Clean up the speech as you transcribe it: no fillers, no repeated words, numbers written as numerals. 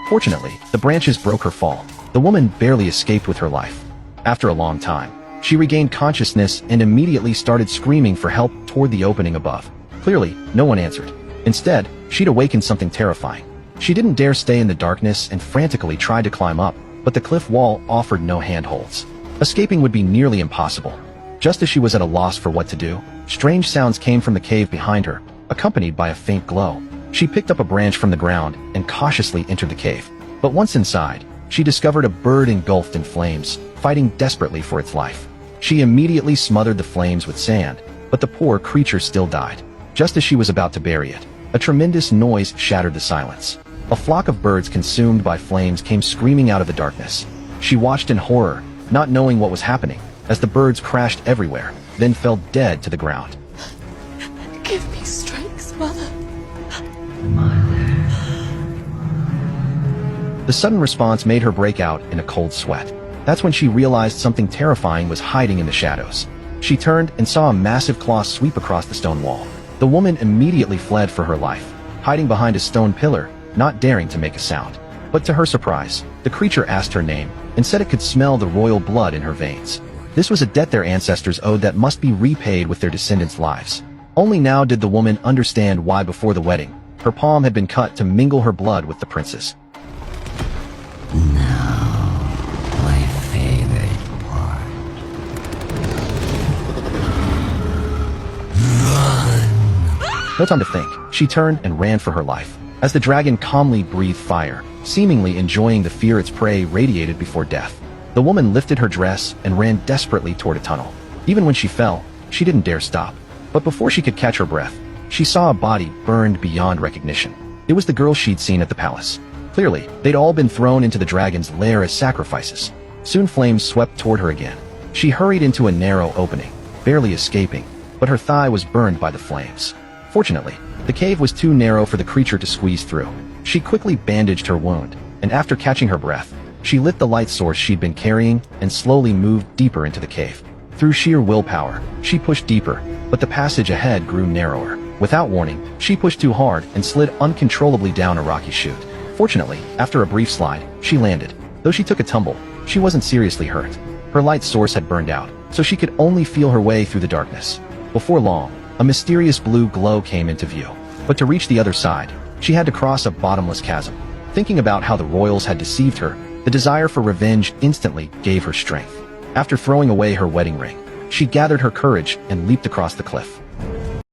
Fortunately, the branches broke her fall. The woman barely escaped with her life. After a long time, she regained consciousness and immediately started screaming for help toward the opening above. Clearly, no one answered. Instead, she'd awakened something terrifying. She didn't dare stay in the darkness and frantically tried to climb up, but the cliff wall offered no handholds. Escaping would be nearly impossible. Just as she was at a loss for what to do, strange sounds came from the cave behind her, accompanied by a faint glow. She picked up a branch from the ground and cautiously entered the cave. But once inside, she discovered a bird engulfed in flames, fighting desperately for its life. She immediately smothered the flames with sand, but the poor creature still died. Just as she was about to bury it, a tremendous noise shattered the silence. A flock of birds consumed by flames came screaming out of the darkness. She watched in horror, not knowing what was happening, as the birds crashed everywhere, then fell dead to the ground. Give me strength, Mother. The sudden response made her break out in a cold sweat. That's when she realized something terrifying was hiding in the shadows. She turned and saw a massive claw sweep across the stone wall. The woman immediately fled for her life, hiding behind a stone pillar, not daring to make a sound. But to her surprise, the creature asked her name and said it could smell the royal blood in her veins. This was a debt their ancestors owed that must be repaid with their descendants' lives. Only now did the woman understand why before the wedding, her palm had been cut to mingle her blood with the prince's. Now, my favorite part. Run! No time to think. She turned and ran for her life, as the dragon calmly breathed fire, seemingly enjoying the fear its prey radiated before death. The woman lifted her dress and ran desperately toward a tunnel. Even when she fell, she didn't dare stop. But before she could catch her breath, she saw a body burned beyond recognition. It was the girl she'd seen at the palace. Clearly, they'd all been thrown into the dragon's lair as sacrifices. Soon flames swept toward her again. She hurried into a narrow opening, barely escaping, but her thigh was burned by the flames. Fortunately, the cave was too narrow for the creature to squeeze through. She quickly bandaged her wound, and after catching her breath, she lit the light source she'd been carrying and slowly moved deeper into the cave. Through sheer willpower, she pushed deeper, but the passage ahead grew narrower. Without warning, she pushed too hard and slid uncontrollably down a rocky chute. Fortunately, after a brief slide, she landed. Though she took a tumble, she wasn't seriously hurt. Her light source had burned out, so she could only feel her way through the darkness. Before long, a mysterious blue glow came into view. But to reach the other side, she had to cross a bottomless chasm. Thinking about how the royals had deceived her, the desire for revenge instantly gave her strength. After throwing away her wedding ring, she gathered her courage and leaped across the cliff.